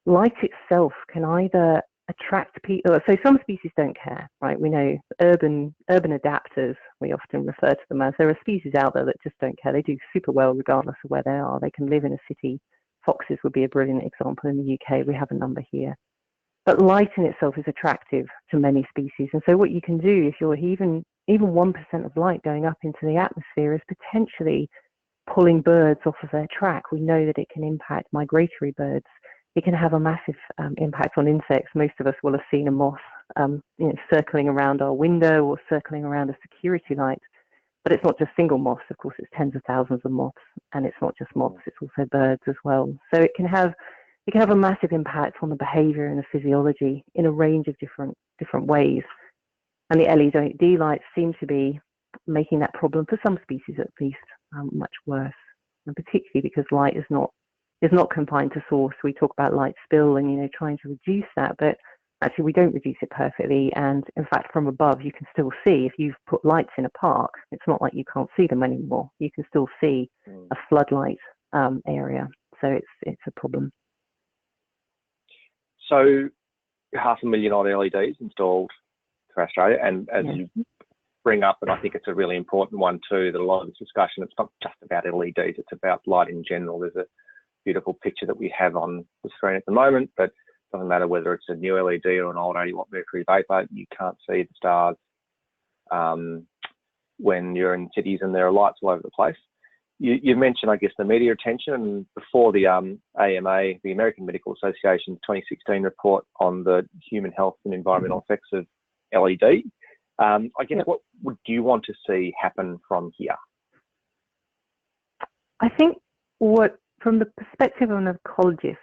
Speaker 5: light itself can either attract people. So some species don't care, right? We know urban adapters, we often refer to them as. There are species out there that just don't care. They do super well regardless of where they are. They can live in a city. Foxes would be a brilliant example in the UK. We have a number here. But light in itself is attractive to many species. And so what you can do if you're even 1% of light going up into the atmosphere is potentially pulling birds off of their track. We know that it can impact migratory birds. It can have a massive impact on insects. Most of us will have seen a moth circling around our window or circling around a security light. But it's not just single moths, of course, it's tens of thousands of moths. And it's not just moths, it's also birds as well. So it can have a massive impact on the behavior and the physiology in a range of different ways. And the LED lights seem to be making that problem, for some species at least, much worse. And particularly because light is not confined to source. We talk about light spill and, you know, trying to reduce that, but actually we don't reduce it perfectly. And in fact, from above, you can still see, if you've put lights in a park, it's not like you can't see them anymore. You can still see a floodlight area. So it's a problem.
Speaker 1: So 500,000 odd LEDs installed for Australia, and as you bring up, and I think it's a really important one too, that a lot of this discussion, it's not just about LEDs, it's about light in general. There's a beautiful picture that we have on the screen at the moment, but it doesn't matter whether it's a new LED or an old 80-watt mercury vapor, you can't see the stars when you're in cities and there are lights all over the place. You mentioned, I guess, the media attention, and before the AMA, the American Medical Association's 2016 report on the human health and environmental effects of LED. I guess what would you want to see happen from here?
Speaker 5: I think from the perspective of an ecologist,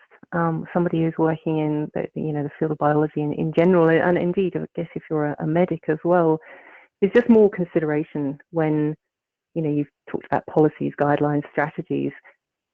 Speaker 5: somebody who's working in the field of biology in general, and indeed, I guess if you're a medic as well, there's just more consideration when, you know, you've talked about policies, guidelines, strategies.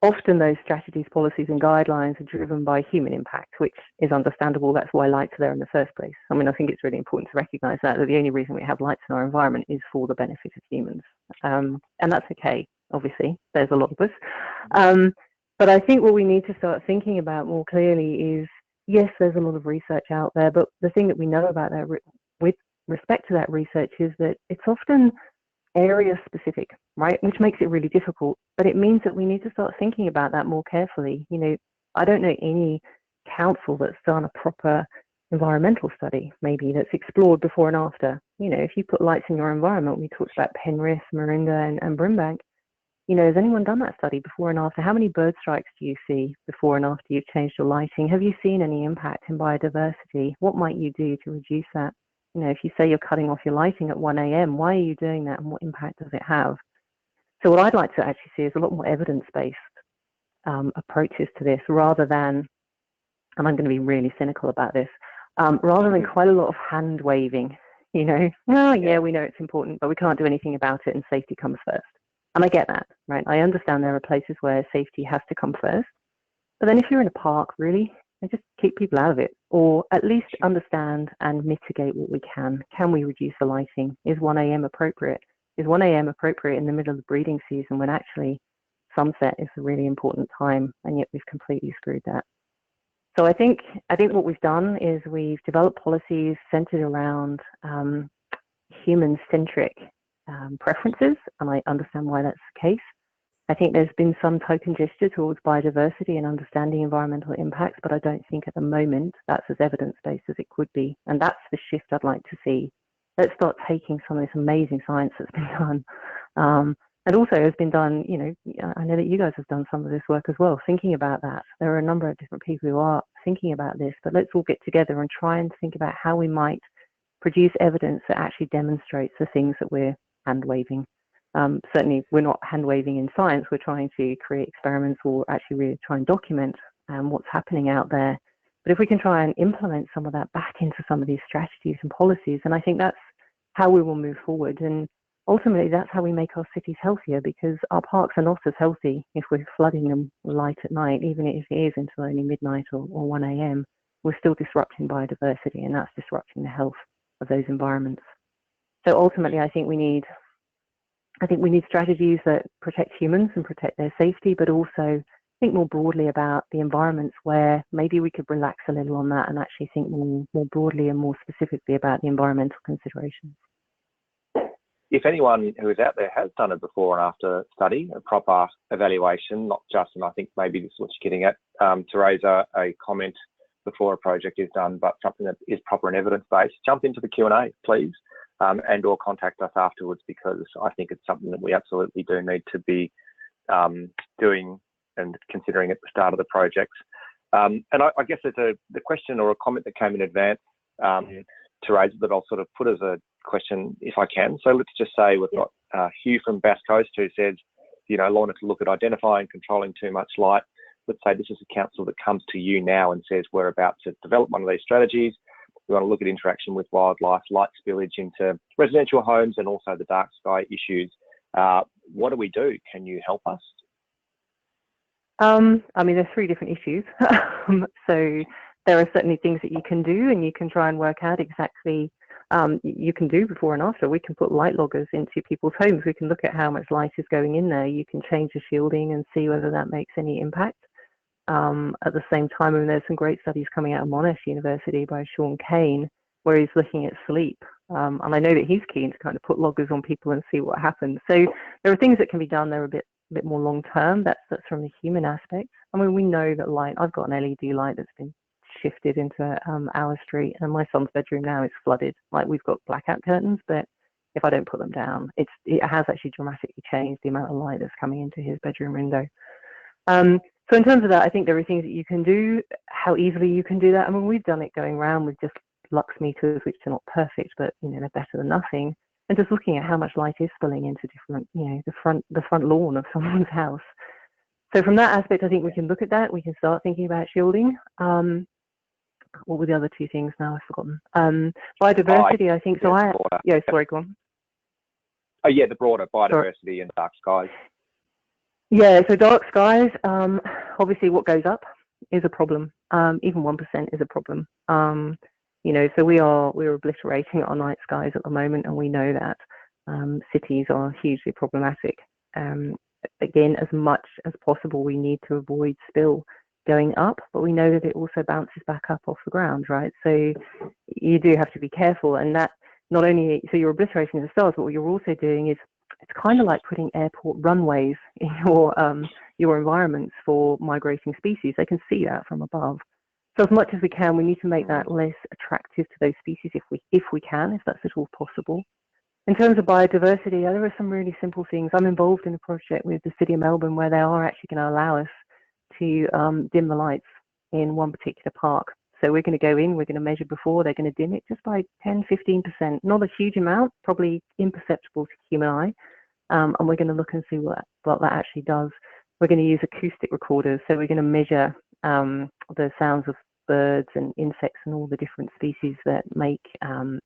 Speaker 5: Often those strategies, policies and guidelines are driven by human impact, which is understandable. That's why lights are there in the first place. I mean, I think it's really important to recognise that the only reason we have lights in our environment is for the benefit of humans. And that's okay, obviously. There's a lot of us. But I think what we need to start thinking about more clearly is, yes, there's a lot of research out there, but the thing that we know about that with respect to that research is that it's often area specific, right? Which makes it really difficult, but it means that we need to start thinking about that more carefully. You know, I don't know any council that's done a proper environmental study, maybe that's explored before and after. You know, if you put lights in your environment, we talked about Penrith, Moringa and Brimbank, you know, has anyone done that study before and after? How many bird strikes do you see before and after you've changed your lighting? Have you seen any impact in biodiversity? What might you do to reduce that? You know, if you say you're cutting off your lighting at 1 a.m., why are you doing that and what impact does it have? So what I'd like to actually see is a lot more evidence-based approaches to this rather than, and I'm going to be really cynical about this, rather than quite a lot of hand waving, you know, oh yeah, we know it's important, but we can't do anything about it and safety comes first. And I get that, right? I understand there are places where safety has to come first, but then if you're in a park, really, just keep people out of it, or at least understand and mitigate what we can. Can we reduce the lighting? Is 1 a.m. appropriate? Is 1 a.m. appropriate in the middle of the breeding season when actually sunset is a really important time, and yet we've completely screwed that? So I think what we've done is we've developed policies centered around human-centric preferences, and I understand why that's the case. I think there's been some token gesture towards biodiversity and understanding environmental impacts, but I don't think at the moment that's as evidence-based as it could be. And that's the shift I'd like to see. Let's start taking some of this amazing science that's been done. And also has been done, you know, I know that you guys have done some of this work as well, thinking about that. There are a number of different people who are thinking about this, but let's all get together and try and think about how we might produce evidence that actually demonstrates the things that we're hand-waving. Certainly, we're not hand-waving in science. We're trying to create experiments or actually really try and document what's happening out there. But if we can try and implement some of that back into some of these strategies and policies, and I think that's how we will move forward. And ultimately, that's how we make our cities healthier, because our parks are not as healthy if we're flooding them with light at night, even if it is until only midnight or 1 a.m. We're still disrupting biodiversity, and that's disrupting the health of those environments. So ultimately, I think we need strategies that protect humans and protect their safety, but also think more broadly about the environments where maybe we could relax a little on that and actually think more broadly and more specifically about the environmental considerations.
Speaker 1: If anyone who is out there has done a before and after study, a proper evaluation, not just, and I think maybe this is what you're getting at, Theresa, a comment before a project is done, but something that is proper and evidence-based, jump into the Q&A, please. And or contact us afterwards, because I think it's something that we absolutely do need to be doing and considering at the start of the projects. And I guess there's the question or a comment that came in advance, Theresa, that I'll sort of put as a question if I can. So let's just say we've got Hugh from Bass Coast who says, you know, wanted to look at identifying, controlling too much light. Let's say this is a council that comes to you now and says we're about to develop one of these strategies. We want to look at interaction with wildlife, light spillage into residential homes, and also the dark sky issues. What do we do? Can you help us?
Speaker 5: I mean, there's 3 different issues. So there are certainly things that you can do, and you can try and work out exactly, you can do before and after. We can put light loggers into people's homes. We can look at how much light is going in there. You can change the shielding and see whether that makes any impact. At the same time, and there's some great studies coming out of Monash University by Sean Kane, where he's looking at sleep. And I know that he's keen to kind of put loggers on people and see what happens. So there are things that can be done. They're a bit more long term. That's from the human aspect. I mean, we know that light. I've got an LED light that's been shifted into our street, and my son's bedroom now is flooded. Like, we've got blackout curtains, but if I don't put them down, it has actually dramatically changed the amount of light that's coming into his bedroom window. So in terms of that, I think there are things that you can do. How easily you can do that? I mean, we've done it going around with just lux meters, which are not perfect, but you know, they're better than nothing. And just looking at how much light is spilling into different, you know, the front lawn of someone's house. So from that aspect, I think we can look at that. We can start thinking about shielding. What were the other 2 things now? I've forgotten. Biodiversity, I think. So sorry, go on.
Speaker 1: Oh yeah, the broader biodiversity and dark skies.
Speaker 5: Yeah, so dark skies, obviously what goes up is a problem. Even 1% is a problem. You know, so we're obliterating our night skies at the moment, and we know that cities are hugely problematic. Again, as much as possible, we need to avoid spill going up, but we know that it also bounces back up off the ground, right? So you do have to be careful, and that not only, so you're obliterating the stars, but what you're also doing is, it's kind of like putting airport runways in your environments for migrating species. They can see that from above. So as much as we can, we need to make that less attractive to those species if we can, if that's at all possible. In terms of biodiversity, there are some really simple things. I'm involved in a project with the City of Melbourne where they are actually going to allow us to dim the lights in one particular park. So we're going to go in, we're going to measure before, they're going to dim it just by 10, 15%. Not a huge amount, probably imperceptible to human eye. And we're going to look and see what that actually does. We're going to use acoustic recorders. So we're going to measure the sounds of birds and insects and all the different species that make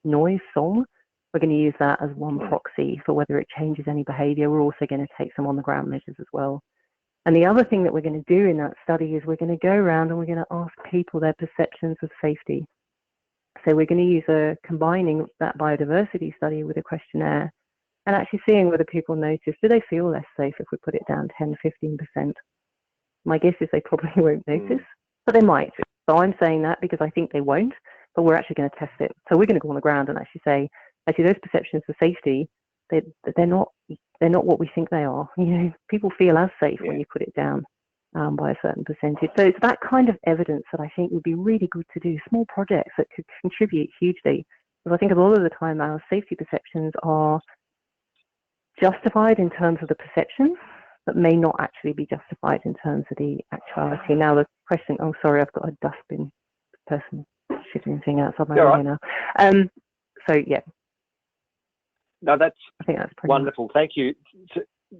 Speaker 5: noise, song. We're going to use that as one proxy for whether it changes any behaviour. We're also going to take some on-the-ground measures as well. And the other thing that we're going to do in that study is we're going to go around and we're going to ask people their perceptions of safety. So we're going to use combining that biodiversity study with a questionnaire and actually seeing whether people notice, do they feel less safe if we put it down 10, 15%? My guess is they probably won't notice, but they might. So I'm saying that because I think they won't, but we're actually going to test it. So we're going to go on the ground and actually say, actually, those perceptions for safety, they're not what we think they are. You know, people feel as safe when you put it down by a certain percentage. So it's that kind of evidence that I think would be really good to do, small projects that could contribute hugely. Because I think a lot of the time our safety perceptions are justified in terms of the perceptions, but may not actually be justified in terms of the actuality. Now the question, oh sorry, I've got a dustbin person shitting thing outside my window now. So yeah.
Speaker 1: No,
Speaker 5: I think that's pretty
Speaker 1: wonderful. Thank you.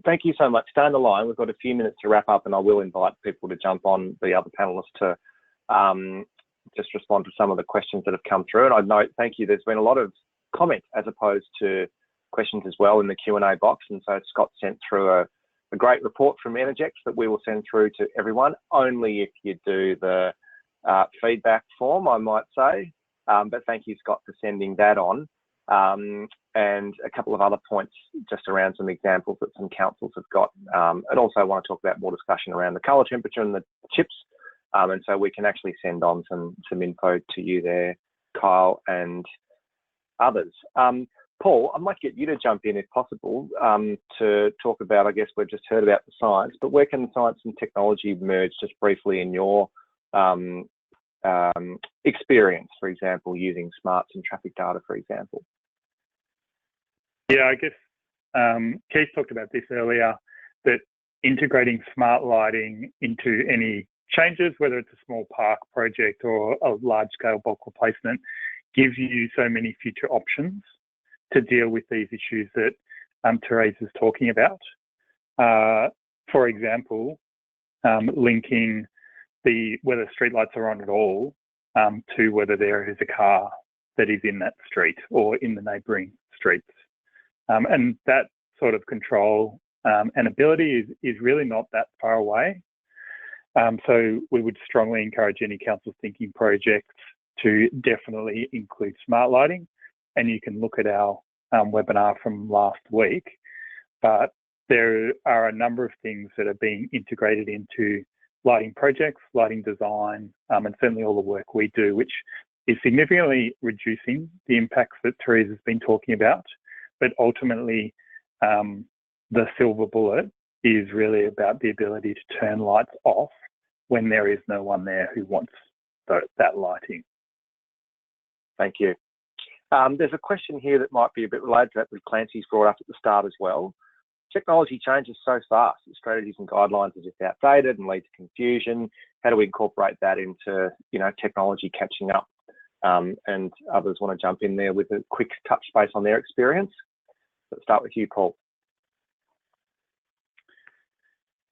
Speaker 1: Thank you so much. Stay on the line. We've got a few minutes to wrap up, and I will invite people to jump on, the other panelists, to just respond to some of the questions that have come through. And I'd note, thank you, there's been a lot of comment as opposed to questions as well in the Q&A box. And so Scott sent through a great report from Energex that we will send through to everyone, only if you do the feedback form, I might say. But thank you, Scott, for sending that on. And a couple of other points just around some examples that some councils have got. And also I want to talk about more discussion around the colour temperature and the chips. And so we can actually send on some info to you there, Kyle and others. Paul, I might get you to jump in if possible to talk about, I guess we've just heard about the science, but where can science and technology merge just briefly in your experience, for example, using smarts and traffic data, for example?
Speaker 2: Yeah, I guess Keith talked about this earlier, that integrating smart lighting into any changes, whether it's a small park project or a large-scale bulk replacement, gives you so many future options to deal with these issues that Theresa is talking about. For example, linking whether streetlights are on at all to whether there is a car that is in that street or in the neighbouring streets. And that sort of control and ability is really not that far away. So we would strongly encourage any council thinking projects to definitely include smart lighting. And you can look at our webinar from last week, but there are a number of things that are being integrated into lighting projects, lighting design, and certainly all the work we do, which is significantly reducing the impacts that Theresa's been talking about. But ultimately, the silver bullet is really about the ability to turn lights off when there is no one there who wants that lighting.
Speaker 1: Thank you. There's a question here that might be a bit related to that that Clancy's brought up at the start as well. Technology changes so fast that strategies and guidelines are just outdated and lead to confusion. How do we incorporate that into, technology catching up? And others want to jump in there with a quick touch base on their experience. Let's start with you, Paul.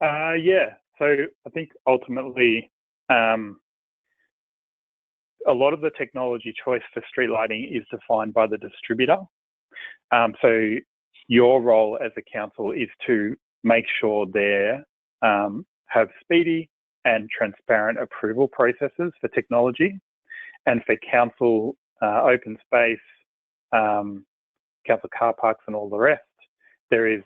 Speaker 2: Yeah, so I think ultimately a lot of the technology choice for street lighting is defined by the distributor. So your role as a council is to make sure they have speedy and transparent approval processes for technology. And for council open space, council car parks and all the rest, there is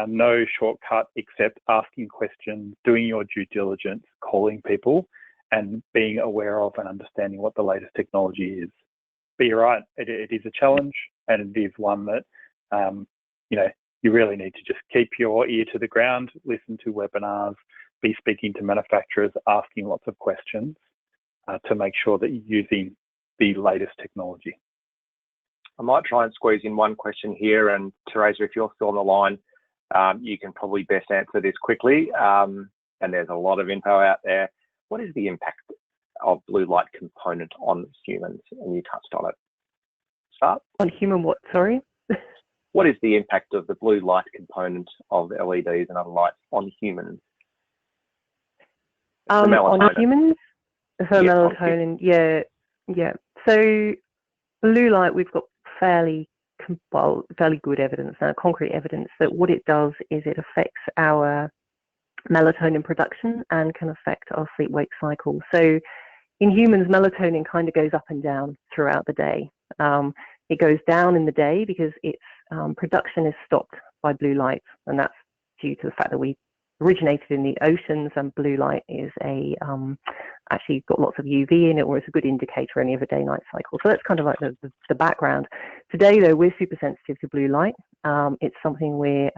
Speaker 2: no shortcut except asking questions, doing your due diligence, calling people, and being aware of and understanding what the latest technology is. But you're right, it is a challenge, and it is one that you really need to just keep your ear to the ground, listen to webinars, be speaking to manufacturers, asking lots of questions to make sure that you're using the latest technology.
Speaker 1: I might try and squeeze in one question here, and Theresa, if you're still on the line, you can probably best answer this quickly. And there's a lot of info out there. What is the impact of blue light component on humans? And you touched on it. Start.
Speaker 5: On human what, sorry?
Speaker 1: What is the impact of the blue light component of LEDs and other lights on humans?
Speaker 5: On humans? For
Speaker 1: yes,
Speaker 5: melatonin, yeah. So blue light, we've got fairly good evidence now, concrete evidence that what it does is it affects our melatonin production and can affect our sleep-wake cycle. So in humans, melatonin kind of goes up and down throughout the day. It goes down in the day because its production is stopped by blue light, and that's due to the fact that we originated in the oceans, and blue light is actually got lots of UV in it, or it's a good indicator any of a day-night cycle. So that's kind of like the background. Today, though, we're super sensitive to blue light. It's something where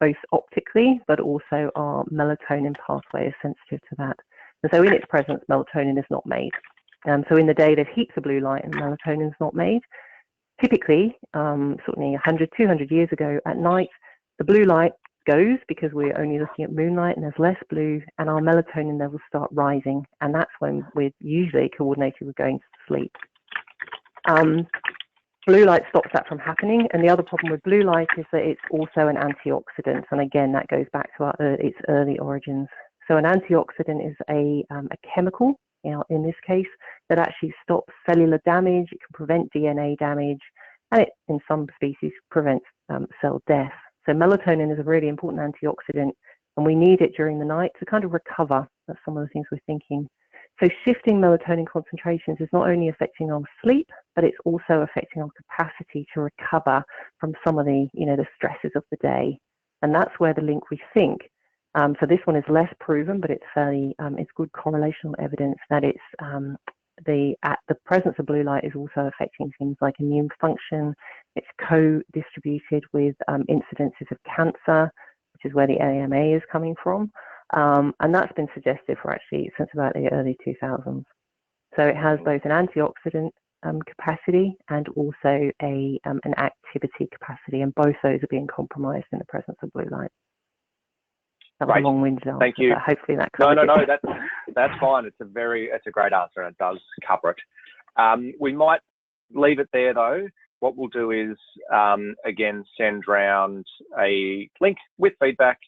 Speaker 5: both optically, but also our melatonin pathway is sensitive to that. And so in its presence, melatonin is not made. So in the day, there's heaps of blue light and melatonin is not made. Typically, certainly 100, 200 years ago at night, the blue light goes because we're only looking at moonlight and there's less blue, and our melatonin levels start rising, and that's when we're usually coordinated with going to sleep. Blue light stops that from happening, and the other problem with blue light is that it's also an antioxidant, and again that goes back to its early origins. So an antioxidant is a chemical, in this case, that actually stops cellular damage. It can prevent DNA damage, and it, in some species, prevents cell death. So melatonin is a really important antioxidant, and we need it during the night to kind of recover. That's some of the things we're thinking. So shifting melatonin concentrations is not only affecting our sleep, but it's also affecting our capacity to recover from some of the, the stresses of the day. And that's where the link we think. So this one is less proven, but it's fairly, it's good correlational evidence that it's the presence of blue light is also affecting things like immune function. It's co-distributed with incidences of cancer, which is where the AMA is coming from. And that's been suggested for actually since about the early 2000s. So it has both an antioxidant capacity and also an activity capacity, and both those are being compromised in the presence of blue light. That was a long-winded answer.
Speaker 1: Thank you.
Speaker 5: Hopefully that covers it.
Speaker 1: No, that's fine. It's a great answer, and it does cover it. We might leave it there though. What we'll do is again send round a link with feedback,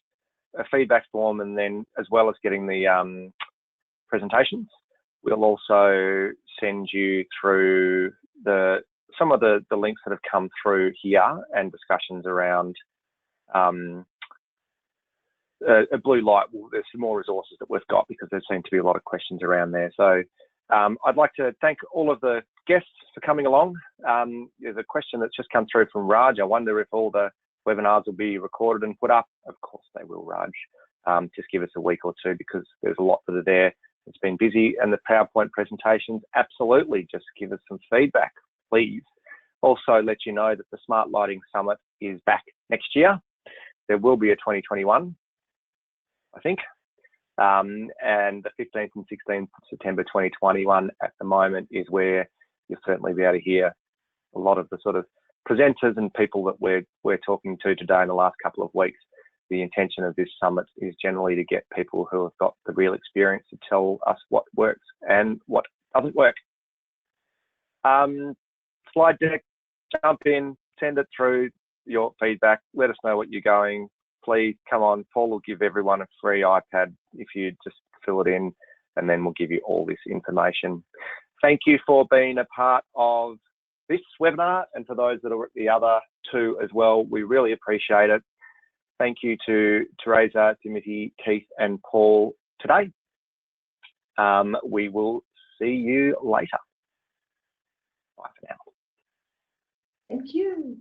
Speaker 1: a feedback form, and then as well as getting the presentations, we'll also send you through some of the links that have come through here and discussions around a blue light. There's some more resources that we've got because there seem to be a lot of questions around there. So I'd like to thank all of the guests for coming along. There's a question that's just come through from Raj. I wonder if all the webinars will be recorded and put up. Of course they will, Raj. Just give us a week or two because there's a lot that are there. It's been busy, and the PowerPoint presentations, absolutely. Just give us some feedback, please. Also let you know that the Smart Lighting Summit is back next year. There will be a 2021. I think, and the 15th and 16th September 2021 at the moment is where you'll certainly be able to hear a lot of the sort of presenters and people that we're talking to today in the last couple of weeks. The intention of this summit is generally to get people who have got the real experience to tell us what works and what doesn't work. Slide deck, jump in, send it through, your feedback, let us know what you're going. Please come on. Paul will give everyone a free iPad if you just fill it in, and then we'll give you all this information. Thank you for being a part of this webinar, and for those that are at the other two as well, we really appreciate it. Thank you to Theresa, Dimity, Keith and Paul today. We will see you later. Bye for now.
Speaker 3: Thank you.